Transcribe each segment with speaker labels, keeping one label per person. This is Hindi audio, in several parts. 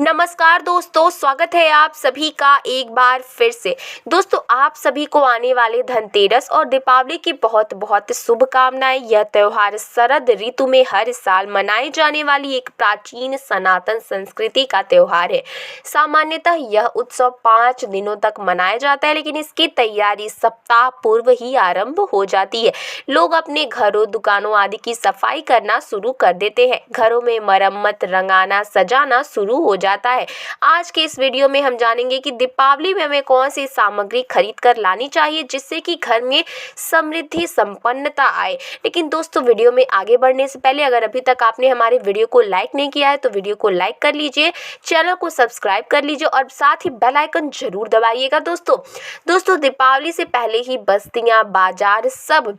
Speaker 1: नमस्कार दोस्तों, स्वागत है आप सभी का एक बार फिर से। दोस्तों, आप सभी को आने वाले धनतेरस और दीपावली की बहुत बहुत शुभकामनाएं। यह त्योहार शरद ऋतु में हर साल मनाए जाने वाली एक प्राचीन सनातन संस्कृति का त्योहार है। सामान्यतः यह उत्सव 5 दिनों तक मनाया जाता है, लेकिन इसकी तैयारी सप्ताह पूर्व ही आरंभ हो जाती है। लोग अपने घरों, दुकानों आदि की सफाई करना शुरू कर देते हैं। घरों में मरम्मत, रंगाना, सजाना शुरू हो जाता है। आज के इस वीडियो में हम जानेंगे कि दीपावली में हमें कौन सी सामग्री खरीद कर लानी चाहिए जिससे कि घर में समृद्धि, संपन्नता आए। लेकिन दोस्तों, वीडियो में आगे बढ़ने से पहले अगर अभी तक आपने हमारे वीडियो को लाइक नहीं किया है तो वीडियो को लाइक कर लीजिए, चैनल को सब्सक्राइब कर लीजिए और साथ ही बेल आइकन जरूर दबाइएगा। दोस्तों, दीपावली से पहले ही बस्तियां, बाजार सब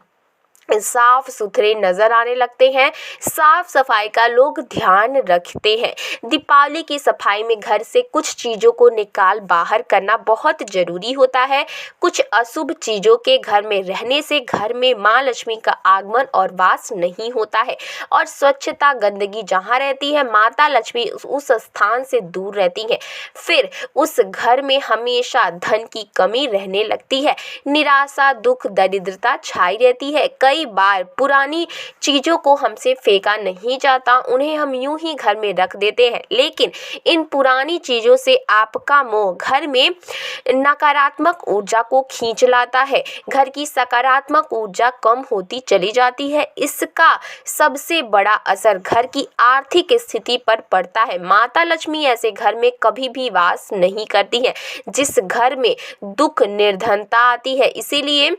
Speaker 1: साफ सुथरे नजर आने लगते हैं। साफ सफाई का लोग ध्यान रखते हैं। दीपावली की सफाई में घर से कुछ चीज़ों को निकाल बाहर करना बहुत जरूरी होता है। कुछ अशुभ चीज़ों के घर में रहने से घर में माँ लक्ष्मी का आगमन और वास नहीं होता है और स्वच्छता, गंदगी जहाँ रहती है, माता लक्ष्मी उस स्थान से दूर रहती है। फिर उस घर में हमेशा धन की कमी रहने लगती है। निराशा, दुख, दरिद्रता छाई रहती है। कई बार पुरानी चीजों को हमसे फेंका नहीं जाता, उन्हें हम यूं ही घर में रख देते हैं। लेकिन इन पुरानी चीजों से आपका मोह घर में नकारात्मक ऊर्जा को खींच लाता है। घर की सकारात्मक ऊर्जा कम होती चली जाती है। इसका सबसे बड़ा असर घर की आर्थिक स्थिति पर पड़ता है। माता लक्ष्मी ऐसे घर में कभी भी वास नहीं करती है जिस घर में दुख, निर्धनता आती है। इसीलिए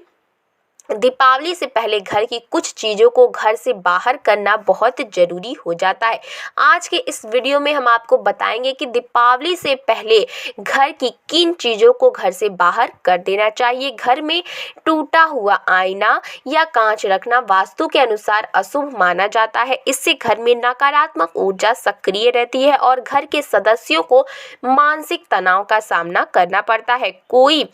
Speaker 1: दीपावली से पहले घर की कुछ चीज़ों को घर से बाहर करना बहुत ज़रूरी हो जाता है। आज के इस वीडियो में हम आपको बताएंगे कि दीपावली से पहले घर की किन चीज़ों को घर से बाहर कर देना चाहिए। घर में टूटा हुआ आईना या कांच रखना वास्तु के अनुसार अशुभ माना जाता है। इससे घर में नकारात्मक ऊर्जा सक्रिय रहती है और घर के सदस्यों को मानसिक तनाव का सामना करना पड़ता है। कोई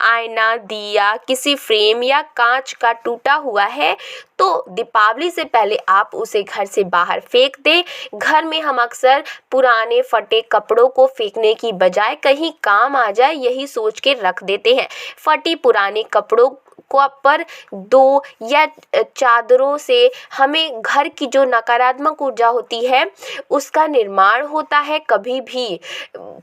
Speaker 1: आईना, दिया, किसी फ्रेम या कांच का टूटा हुआ है तो दीपावली से पहले आप उसे घर से बाहर फेंक दें। घर में हम अक्सर पुराने फटे कपड़ों को फेंकने की बजाय कहीं काम आ जाए यही सोच के रख देते हैं। फटी पुराने कपड़ों को पर दो या चादरों से हमें घर की जो नकारात्मक ऊर्जा होती है उसका निर्माण होता है। कभी भी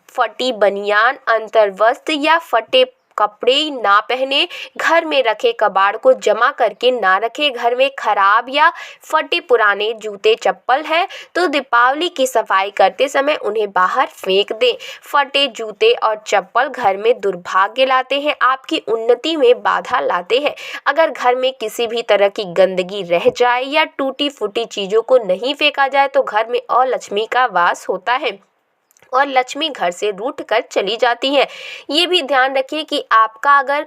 Speaker 1: फटी बनियान, अंतर्वस्त्र या फटे कपड़े ना पहने। घर में रखे कबाड़ को जमा करके ना रखे। घर में खराब या फटे पुराने जूते, चप्पल है तो दीपावली की सफाई करते समय उन्हें बाहर फेंक दें। फटे जूते और चप्पल घर में दुर्भाग्य लाते हैं, आपकी उन्नति में बाधा लाते हैं। अगर घर में किसी भी तरह की गंदगी रह जाए या टूटी फूटी चीज़ों को नहीं फेंका जाए तो घर में अलक्ष्मी का वास होता है और लक्ष्मी घर से रूठ कर चली जाती है। ये भी ध्यान रखिए कि आपका अगर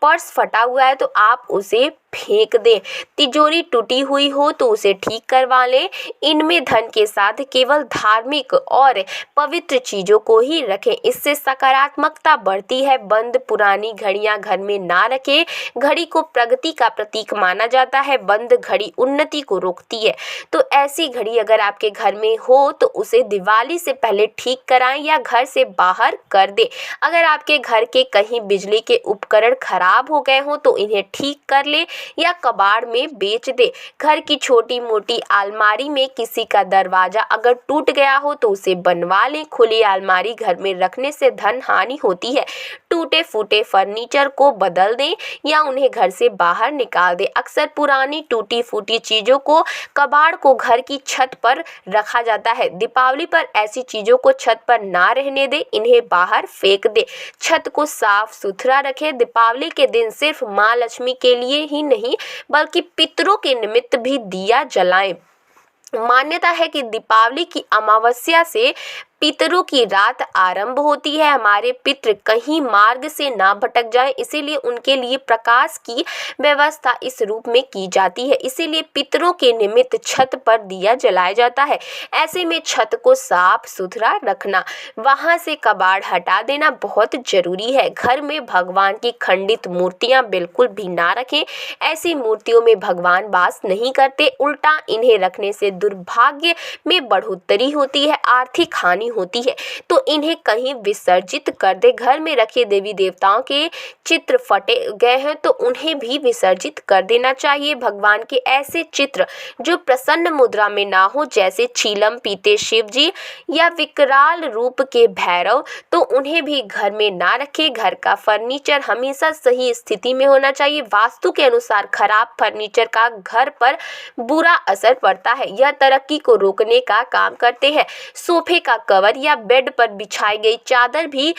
Speaker 1: पर्स फटा हुआ है तो आप उसे फेंक दें। तिजोरी टूटी हुई हो तो उसे ठीक करवा लें। इनमें धन के साथ केवल धार्मिक और पवित्र चीज़ों को ही रखें, इससे सकारात्मकता बढ़ती है। बंद पुरानी घड़ियां घर में ना रखें। घड़ी को प्रगति का प्रतीक माना जाता है। बंद घड़ी उन्नति को रोकती है। तो ऐसी घड़ी अगर आपके घर में हो तो उसे दिवाली से पहले ठीक कराएं या घर से बाहर कर दें। अगर आपके घर के कहीं बिजली के उपकरण खराब हो गए हों तो इन्हें ठीक कर लें या कबाड़ में बेच दे। घर की छोटी मोटी अलमारी में किसी का दरवाजा अगर टूट गया हो तो उसे बनवा लें। खुली अलमारी घर में रखने से धन हानि होती है। टूटे फूटे फर्नीचर को बदल दें या उन्हें घर से बाहर निकाल दें। अक्सर पुरानी टूटी फूटी चीजों को, कबाड़ को घर की छत पर रखा जाता है। दीपावली पर ऐसी चीजों को छत पर ना रहने दें, इन्हें बाहर फेंक दें। छत को साफ सुथरा रखें। दीपावली के दिन सिर्फ माँ लक्ष्मी के लिए ही नहीं बल्कि पितरों के निमित्त भी दिया जलाएं। मान्यता है कि दीपावली की अमावस्या से पितरों की रात आरंभ होती है। हमारे पितृ कहीं मार्ग से ना भटक जाएं, इसीलिए उनके लिए प्रकाश की व्यवस्था इस रूप में की जाती है। इसीलिए पितरों के निमित्त छत पर दिया जलाया जाता है। ऐसे में छत को साफ सुथरा रखना, वहां से कबाड़ हटा देना बहुत जरूरी है। घर में भगवान की खंडित मूर्तियां बिल्कुल भी ना रखें। ऐसी मूर्तियों में भगवान वास नहीं करते, उल्टा इन्हें रखने से दुर्भाग्य में बढ़ोतरी होती है, आर्थिक हानि पुरानी होती है तो इन्हें कहीं विसर्जित कर दे। घर में रखे देवी देवताओं के चित्र फटे गए हैं तो उन्हें भी विसर्जित कर देना चाहिए। भगवान के ऐसे चित्र जो प्रसन्न मुद्रा में ना हो, जैसे छीलम पीते शिव जी या विकराल रूप के भैरव, तो उन्हें भी घर में ना रखें। घर का फर्नीचर हमेशा सही स्थिति में होना चाहिए। वास्तु के अनुसार खराब फर्नीचर का घर पर बुरा असर पड़ता है, यह तरक्की को रोकने का काम करते हैं। सोफे का कवर या बेड पर बिछाई गई चादर भी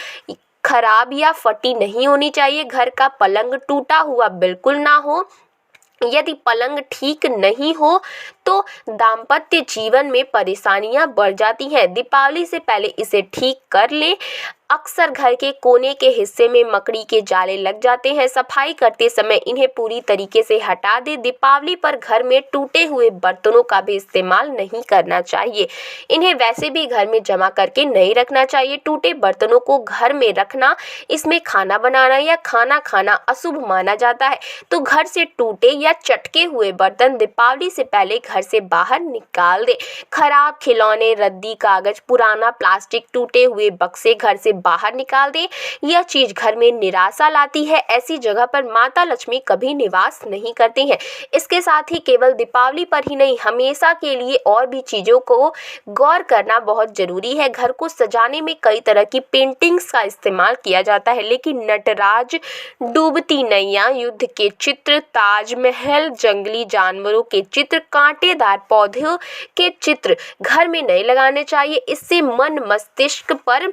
Speaker 1: खराब या फटी नहीं होनी चाहिए। घर का पलंग टूटा हुआ बिल्कुल ना हो। यदि पलंग ठीक नहीं हो तो दाम्पत्य जीवन में परेशानियां बढ़ जाती हैं। दीपावली से पहले इसे ठीक कर लें। अक्सर घर के कोने के हिस्से में मकड़ी के जाले लग जाते हैं। सफाई करते समय इन्हें पूरी तरीके से हटा दें। दीपावली पर घर में टूटे हुए बर्तनों का भी इस्तेमाल नहीं करना चाहिए। इन्हें वैसे भी घर में जमा करके नहीं रखना चाहिए। टूटे बर्तनों को घर में रखना, इसमें खाना बनाना या खाना खाना अशुभ माना जाता है। तो घर से टूटे या चटके हुए बर्तन दीपावली से पहले घर से बाहर निकाल दें। खराब खिलौने, रद्दी कागज, पुराना प्लास्टिक, टूटे हुए बक्से घर से बाहर निकाल दें। यह चीज घर में निराशा लाती है। ऐसी जगह पर माता लक्ष्मी कभी निवास नहीं करती हैं। इसके साथ ही केवल दीपावली पर ही नहीं, हमेशा के लिए और भी चीजों को गौर करना बहुत जरूरी है। घर को सजाने में कई तरह की पेंटिंग्स का इस्तेमाल किया जाता है, लेकिन नटराज, डूबती नैया, युद्ध के चित्र, ताजमहल, जंगली जानवरों के चित्र, कांटेदार पौधों के चित्र घर में नहीं लगाने चाहिए। इससे मन मस्तिष्क पर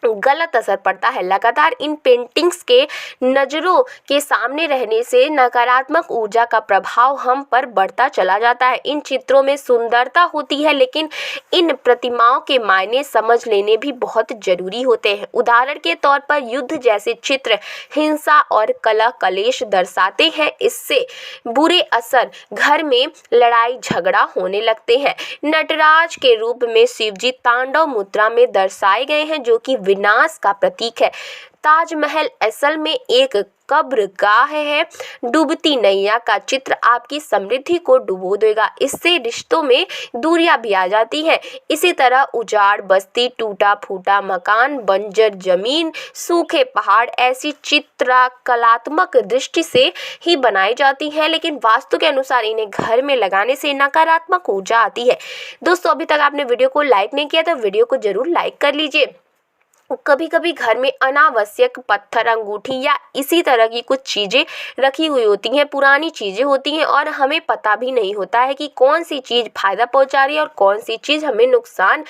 Speaker 1: गलत असर पड़ता है। लगातार इन पेंटिंग्स के नजरों के सामने रहने से नकारात्मक ऊर्जा का प्रभाव हम पर बढ़ता चला जाता है। इन चित्रों में सुंदरता होती है, लेकिन इन प्रतिमाओं के मायने समझ लेने भी बहुत जरूरी होते हैं। उदाहरण के तौर पर युद्ध जैसे चित्र हिंसा और कलह कलेश दर्शाते हैं। इससे बुरे असर घर में लड़ाई झगड़ा होने लगते हैं। नटराज के रूप में शिवजी तांडव मुद्रा में दर्शाए गए हैं, जो कि विनाश का प्रतीक है। ताजमहल असल में एक कब्रगाह है। डूबती नैया का चित्र आपकी समृद्धि को डुबो देगा। इससे रिश्तों में दूरियां भी आ जाती हैं। इसी तरह उजाड़ बस्ती, टूटा फूटा मकान, बंजर जमीन, सूखे पहाड़, ऐसी चित्र कलात्मक दृष्टि से ही बनाई जाती हैं, लेकिन वास्तु के अनुसार इन्हें घर में लगाने से नकारात्मक ऊर्जा आती है। दोस्तों, अभी तक आपने वीडियो को लाइक नहीं किया तो वीडियो को जरूर लाइक कर लीजिए। कभी कभी घर में अनावश्यक पत्थर, अंगूठी या इसी तरह की कुछ चीजें रखी हुई होती हैं, पुरानी चीजें होती हैं, और हमें पता भी नहीं होता है कि कौन सी चीज फायदा पहुंचा रही है और कौन सी चीज हमें नुकसान।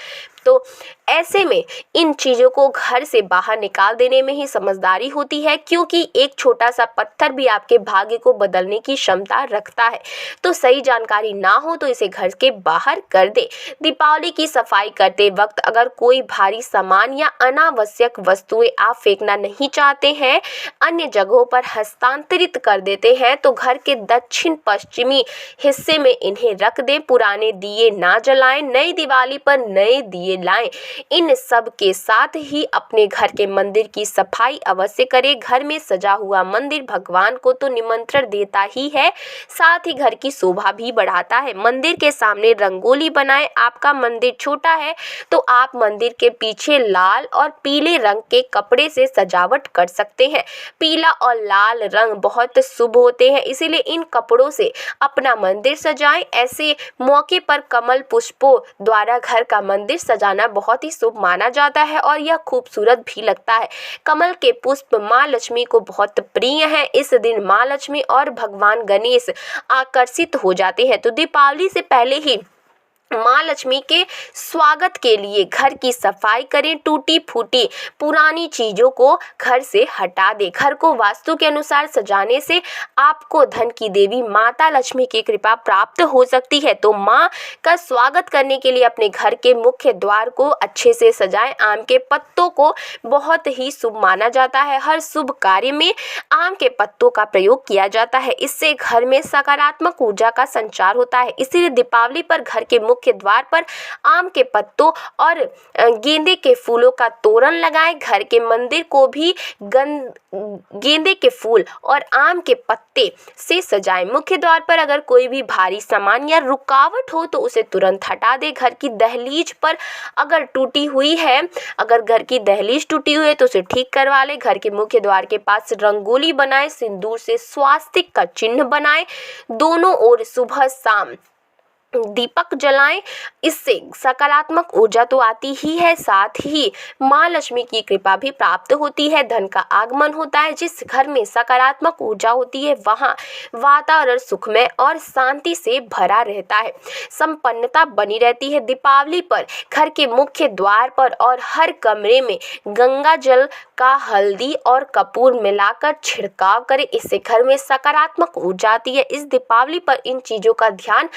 Speaker 1: तो ऐसे में इन चीज़ों को घर से बाहर निकाल देने में ही समझदारी होती है, क्योंकि एक छोटा सा पत्थर भी आपके भाग्य को बदलने की क्षमता रखता है। तो सही जानकारी ना हो तो इसे घर के बाहर कर दे। दीपावली की सफाई करते वक्त अगर कोई भारी सामान या अनावश्यक वस्तुएं आप फेंकना नहीं चाहते हैं, अन्य जगहों पर हस्तांतरित कर देते हैं, तो घर के दक्षिण पश्चिमी हिस्से में इन्हें रख दें। पुराने दिए ना जलाएं, नई दिवाली पर नए दिए लाएं। इन सब के साथ ही अपने घर के मंदिर की सफाई अवश्य करें। घर में सजा हुआ मंदिर भगवान को तो निमंत्रण देता ही है, साथ ही घर की शोभा भी बढ़ाता है। मंदिर के सामने रंगोली बनाएं। आपका मंदिर छोटा है तो आप मंदिर के पीछे लाल और पीले रंग के कपड़े से सजावट कर सकते हैं। पीला और लाल रंग बहुत शुभ होते हैं, इसीलिए इन कपड़ों से अपना मंदिर सजाएं। ऐसे मौके पर कमल पुष्पों द्वारा घर का मंदिर सजाना बहुत ही शुभ माना जाता है और यह खूबसूरत भी लगता है। कमल के पुष्प माँ लक्ष्मी को बहुत प्रिय है। इस दिन माँ लक्ष्मी और भगवान गणेश आकर्षित हो जाते हैं। तो दीपावली से पहले ही माँ लक्ष्मी के स्वागत के लिए घर की सफाई करें। टूटी फूटी पुरानी चीजों को घर से हटा दें। घर को वास्तु के अनुसार सजाने से आपको धन की देवी माता लक्ष्मी की कृपा प्राप्त हो सकती है। तो माँ का स्वागत करने के लिए अपने घर के मुख्य द्वार को अच्छे से सजाएं। आम के पत्तों को बहुत ही शुभ माना जाता है। हर शुभ कार्य में आम के पत्तों का प्रयोग किया जाता है। इससे घर में सकारात्मक ऊर्जा का संचार होता है। इसीलिए दीपावली पर घर के मुख्य द्वार पर आम के पत्तों और गेंदे के फूलों का तोरण लगाएं। घर के मंदिर को भी गेंदे के फूल और आम के पत्ते से सजाएं। मुख्य द्वार पर अगर कोई भी भारी सामान या रुकावट हो तो उसे तुरंत हटा दे। घर की दहलीज पर अगर टूटी हुई है, अगर घर की दहलीज टूटी हुई है तो उसे ठीक करवा ले। घर के मुख्य द्वार के पास रंगोली बनाएं, सिंदूर से स्वास्तिक का चिन्ह बनाएं, दोनों ओर सुबह शाम दीपक जलाएं। इससे सकारात्मक ऊर्जा तो आती ही है, साथ ही माँ लक्ष्मी की कृपा भी प्राप्त होती है, धन का आगमन होता है। जिस घर में सकारात्मक ऊर्जा होती है वहाँ वातावरण सुखमय और शांति से भरा रहता है, संपन्नता बनी रहती है। दीपावली पर घर के मुख्य द्वार पर और हर कमरे में गंगा जल का हल्दी और कपूर मिलाकर छिड़काव करें, इससे घर में सकारात्मक ऊर्जा आती है। इस दीपावली पर इन चीजों का ध्यान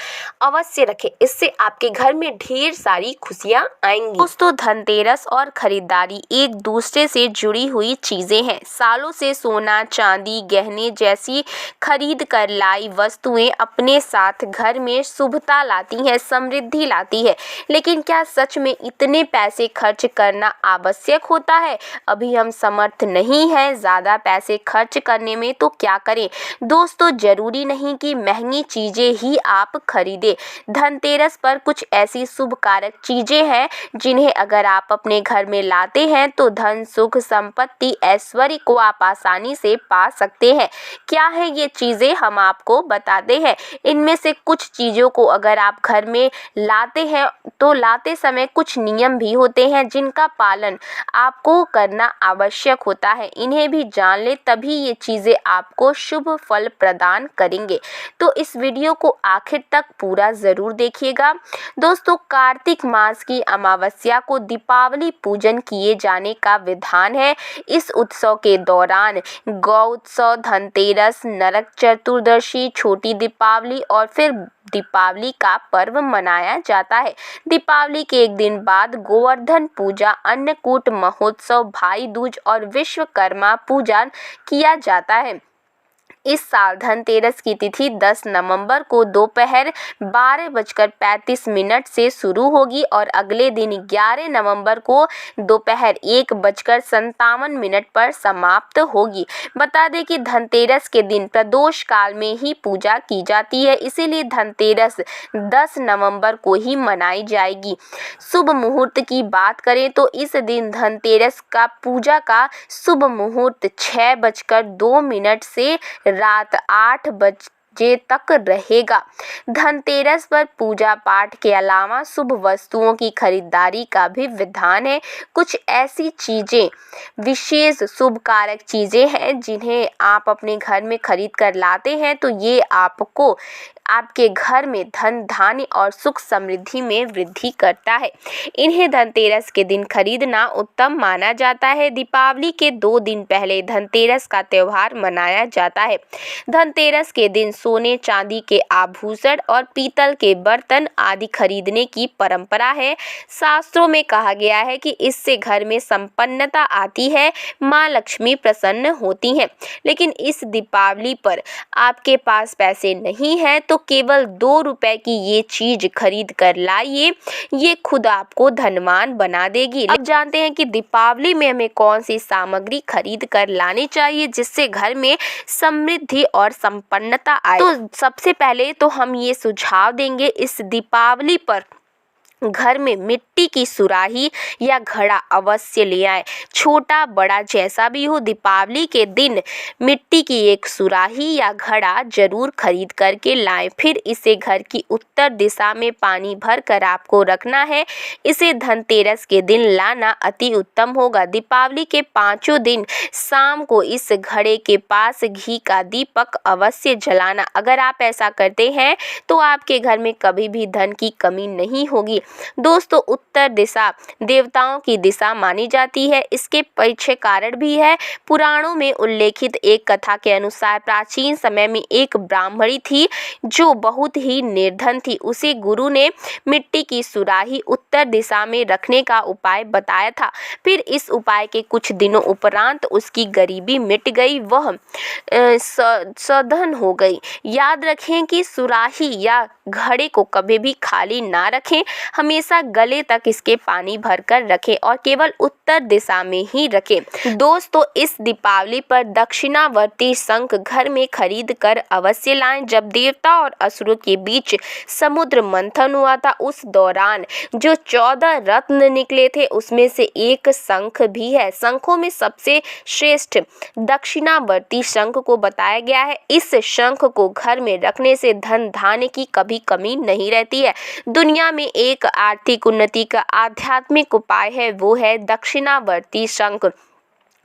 Speaker 1: अवश्य रखें, इससे आपके घर में ढेर सारी खुशियां आएंगी। दोस्तों, धनतेरस और खरीदारी एक दूसरे से जुड़ी हुई चीजें हैं। सालों से सोना, चांदी, गहने जैसी खरीद कर लाई वस्तुएं अपने साथ घर में शुभता लाती हैं, समृद्धि लाती है। लेकिन क्या सच में इतने पैसे खर्च करना आवश्यक होता है? अभी हम समर्थ नहीं है ज्यादा पैसे खर्च करने में, तो क्या करें? दोस्तों, जरूरी नहीं कि महंगी चीजें ही आप खरीदें। धनतेरस पर कुछ ऐसी शुभ कारक चीजें हैं जिन्हें अगर आप अपने घर में लाते हैं तो धन, सुख, संपत्ति, ऐश्वर्य को आप आसानी से पा सकते हैं। क्या है ये चीजें, हम आपको बताते हैं। इनमें से कुछ चीजों को अगर आप घर में लाते हैं तो लाते समय कुछ नियम भी होते हैं जिनका पालन आपको करना आवश्यक होता है। इन्हें भी जान ले, तभी ये चीजें आपको शुभ फल प्रदान करेंगे। तो इस वीडियो को आखिर तक पूरा जरूर देखिएगा। दोस्तों, कार्तिक मास की अमावस्या को दीपावली पूजन किए जाने का विधान है। इस उत्सव के दौरान गौ उत्सव, धनतेरस, नरक चतुर्दशी, छोटी दीपावली और फिर दीपावली का पर्व मनाया जाता है। दीपावली के एक दिन बाद गोवर्धन पूजा, अन्नकूट महोत्सव, भाई दूज और विश्वकर्मा पूजा किया जाता है। इस साल धनतेरस की तिथि 10 नवंबर को दोपहर 12:35 से शुरू होगी और अगले दिन 11 नवंबर को दोपहर 1:57 पर समाप्त होगी। बता दें कि धनतेरस के दिन प्रदोष काल में ही पूजा की जाती है, इसीलिए धनतेरस 10 नवंबर को ही मनाई जाएगी। शुभ मुहूर्त की बात करें तो इस दिन धनतेरस का पूजा का शुभ मुहूर्त 6:02 से रात 8 बजे तक रहेगा। धनतेरस पर पूजा पाठ के अलावा शुभ वस्तुओं की खरीदारी का भी विधान है। कुछ ऐसी चीजें, विशेष शुभ कारक चीजें हैं जिन्हें आप अपने घर में खरीद कर लाते हैं तो ये आपको आपके घर में धन, धान्य और सुख समृद्धि में वृद्धि करता है। इन्हें धनतेरस के दिन खरीदना उत्तम माना जाता है। दीपावली के 2 दिन पहले धनतेरस का त्योहार मनाया जाता है। धनतेरस के दिन सोने, चांदी के आभूषण और पीतल के बर्तन आदि खरीदने की परंपरा है। शास्त्रों में कहा गया है कि इससे घर में संपन्नता आती है, माँ लक्ष्मी प्रसन्न होती हैं। लेकिन इस दीपावली पर आपके पास पैसे नहीं है तो केवल 2 रुपए की ये चीज खरीद कर लाइए, ये खुद आपको धनवान बना देगी। अब जानते हैं कि दीपावली में हमें कौन सी सामग्री खरीद कर लानी चाहिए जिससे घर में समृद्धि और संपन्नता आए। तो सबसे पहले तो हम ये सुझाव देंगे, इस दीपावली पर घर में मिट्टी की सुराही या घड़ा अवश्य ले आए, छोटा बड़ा जैसा भी हो। दीपावली के दिन मिट्टी की एक सुराही या घड़ा जरूर खरीद करके लाएं। फिर इसे घर की उत्तर दिशा में पानी भर कर आपको रखना है। इसे धनतेरस के दिन लाना अति उत्तम होगा। दीपावली के 5 दिन शाम को इस घड़े के पास घी का दीपक अवश्य जलाना। अगर आप ऐसा करते हैं तो आपके घर में कभी भी धन की कमी नहीं होगी। दोस्तों उत्तर दिशा देवताओं की दिशा मानी जाती है। इसके पीछे कारण भी है। पुराणों में उल्लेखित एक कथा के अनुसार प्राचीन समय में एक ब्राह्मणी थी जो बहुत ही निर्धन थी। उसे गुरु ने मिट्टी की सुराही उत्तर दिशा में रखने का उपाय बताया था। फिर इस उपाय के कुछ दिनों उपरांत उसकी गरीबी मिट गई, वह सधन हो गई। याद रखें कि सुराही या घड़े को कभी भी खाली ना रखें, हमेशा गले तक इसके पानी भरकर रखें और केवल उत्तर दिशा में ही रखें। दोस्तों इस दीपावली पर दक्षिणावर्ती शंख घर में खरीद कर अवश्य लाएं। जब देवता और असुरों के बीच समुद्र मंथन हुआ था उस दौरान जो 14 रत्न निकले थे उसमें से एक शंख भी है। शंखों में सबसे श्रेष्ठ दक्षिणावर्ती शंख को बताया गया है। इस शंख को घर में रखने से धन धान्य की कभी कमी नहीं रहती है। दुनिया में एक आर्थिक उन्नति का आध्यात्मिक उपाय है, वो है दक्षिणावर्ती शंख।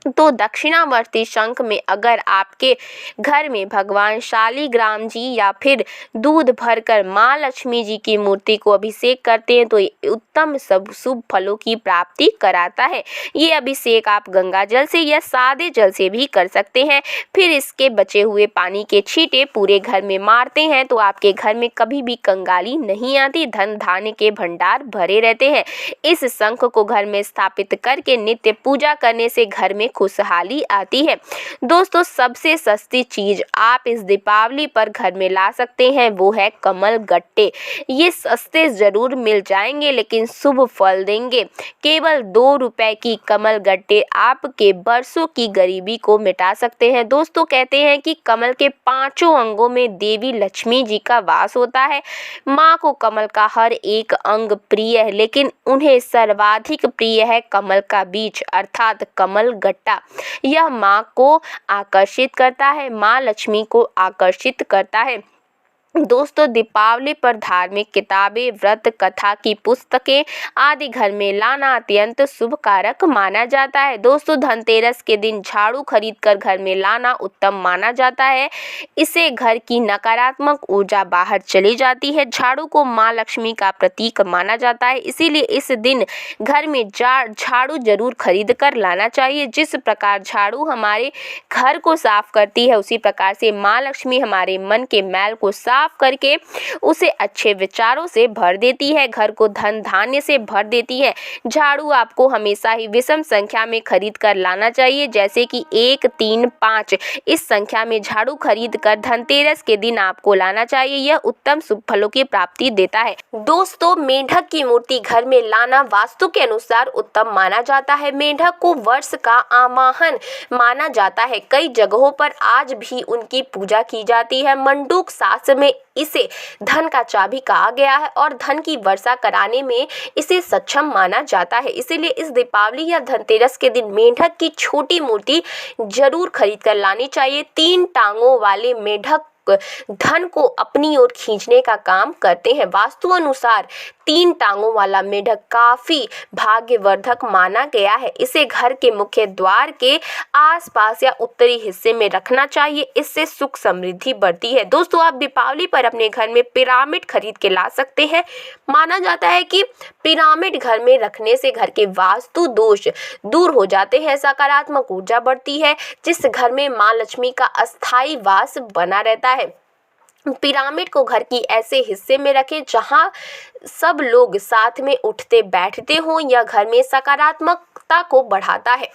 Speaker 1: तो दक्षिणावर्ती शंख में अगर आपके घर में भगवान शालिग्राम जी या फिर दूध भरकर माँ लक्ष्मी जी की मूर्ति को अभिषेक करते हैं तो ये उत्तम सब शुभ फलों की प्राप्ति कराता है। ये अभिषेक आप गंगा जल से या सादे जल से भी कर सकते हैं। फिर इसके बचे हुए पानी के छींटे पूरे घर में मारते हैं तो आपके घर में कभी भी कंगाली नहीं आती, धन धान्य के भंडार भरे रहते हैं। इस शंख को घर में स्थापित करके नित्य पूजा करने से घर में खुशहाली आती है। दोस्तों सबसे सस्ती चीज आप इस दीपावली पर घर में ला सकते हैं वो है कमल गट्टे। ये सस्ते जरूर मिल जाएंगे लेकिन शुभ फल देंगे। केवल 2 रुपए की कमल गट्टे आपके बरसों की गरीबी को मिटा सकते हैं। दोस्तों कहते हैं कि कमल के 5 अंगों में देवी लक्ष्मी जी का वास होता है। माँ को कमल का हर एक अंग प्रिय है लेकिन उन्हें सर्वाधिक प्रिय है कमल का बीज अर्थात कमल गट्टा। यह माँ को आकर्षित करता है, माँ लक्ष्मी को आकर्षित करता है। दोस्तों दीपावली पर धार्मिक किताबें, व्रत कथा की पुस्तकें आदि घर में लाना अत्यंत शुभ कारक माना जाता है। दोस्तों धनतेरस के दिन झाड़ू खरीद कर घर में लाना उत्तम माना जाता है। इससे घर की नकारात्मक ऊर्जा बाहर चली जाती है। झाड़ू को माँ लक्ष्मी का प्रतीक माना जाता है, इसीलिए इस दिन घर में झाड़ू जरूर खरीद कर लाना चाहिए। जिस प्रकार झाड़ू हमारे घर को साफ करती है उसी प्रकार से माँ लक्ष्मी हमारे मन के मैल को साफ करके उसे अच्छे विचारों से भर देती है, घर को धन धान्य से भर देती है। झाड़ू आपको हमेशा ही विषम संख्या में खरीद कर लाना चाहिए, जैसे कि 1, 3, 5 इस संख्या में झाड़ू खरीद कर धनतेरस के दिन आपको लाना चाहिए। यह उत्तम शुभ फलों की प्राप्ति देता है। दोस्तों मेंढक की मूर्ति घर में लाना वास्तु के अनुसार उत्तम माना जाता है। मेंढक को वर्ष का आवाहन माना जाता है। कई जगहों पर आज भी उनकी पूजा की जाती है। मंडूक शास्त्र में इसे धन का चाबी कहा गया है और धन की वर्षा कराने में इसे सक्षम माना जाता है। इसीलिए इस दीपावली या धनतेरस के दिन मेंढक की छोटी मूर्ति जरूर खरीद कर लानी चाहिए। 3 टांगों वाले मेंढक धन को अपनी ओर खींचने का काम करते हैं। वास्तु अनुसार 3 टांगों वाला मेंढक काफी भाग्यवर्धक माना गया है। इसे घर के मुख्य द्वार के आसपास या उत्तरी हिस्से में रखना चाहिए, इससे सुख समृद्धि बढ़ती है। दोस्तों आप दीपावली पर अपने घर में पिरामिड खरीद के ला सकते हैं। माना जाता है कि पिरामिड घर में रखने से घर के वास्तु दोष दूर हो जाते हैं, सकारात्मक ऊर्जा बढ़ती है, जिस घर में माँ लक्ष्मी का अस्थायी वास बना रहता है। पिरामिड को घर की ऐसे हिस्से में रखें जहां सब लोग साथ में उठते बैठते हों। यह घर में सकारात्मकता को बढ़ाता है,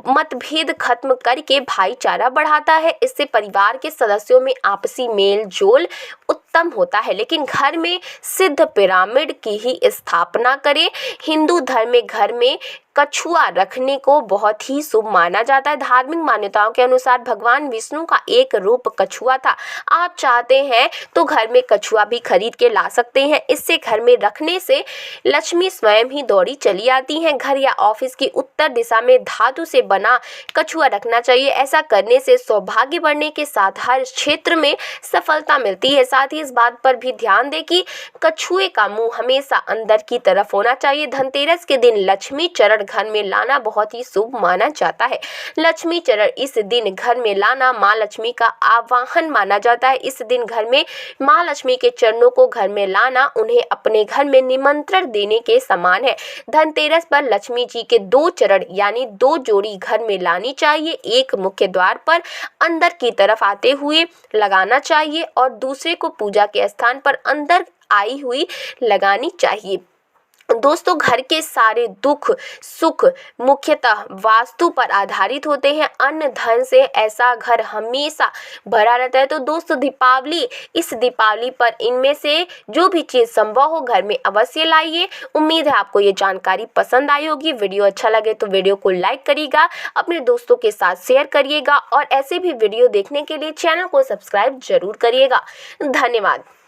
Speaker 1: मतभेद खत्म करके भाईचारा बढ़ाता है। इससे परिवार के सदस्यों में आपसी मेल जोल उत्तम होता है। लेकिन घर में सिद्ध पिरामिड की ही स्थापना करें। हिंदू धर्म में घर में कछुआ रखने को बहुत ही शुभ माना जाता है। धार्मिक मान्यताओं के अनुसार भगवान विष्णु का एक रूप कछुआ था। आप चाहते हैं तो घर में कछुआ भी खरीद के ला सकते हैं। इससे घर में रखने से लक्ष्मी स्वयं ही दौड़ी चली आती हैं। घर या ऑफिस की उत्तर दिशा में धातु से बना कछुआ रखना चाहिए। ऐसा करने से सौभाग्य बढ़ने के साथ हर क्षेत्र में सफलता मिलती है। साथ ही इस बात पर भी ध्यान दें कि कछुए का मुंह हमेशा अंदर की तरफ होना चाहिए। धनतेरस के दिन लक्ष्मी चरण घर में लाना बहुत ही शुभ माना जाता है। लक्ष्मी चरण इस दिन घर में लाना माँ लक्ष्मी का आवाहन माना जाता है। इस दिन घर में माँ लक्ष्मी के चरणों को घर में लाना उन्हें अपने घर में निमंत्रण देने के समान है। धनतेरस पर लक्ष्मी जी के 2 चरण यानी 2 जोड़ी घर में लानी चाहिए। एक मुख्य द्वार पर अंदर की तरफ आते हुए लगाना चाहिए और दूसरे को पूजा के स्थान पर अंदर आई हुई लगानी चाहिए। दोस्तों, घर के सारे दुख सुख मुख्यतः वास्तु पर आधारित होते हैं। अन्न धन से ऐसा घर हमेशा भरा रहता है। तो दोस्तों, इस दीपावली पर इनमें से जो भी चीज़ संभव हो घर में अवश्य लाइए। उम्मीद है आपको ये जानकारी पसंद आई होगी। वीडियो अच्छा लगे तो वीडियो को लाइक करिएगा, अपने दोस्तों के साथ शेयर करिएगा और ऐसे भी वीडियो देखने के लिए चैनल को सब्सक्राइब जरूर करिएगा। धन्यवाद।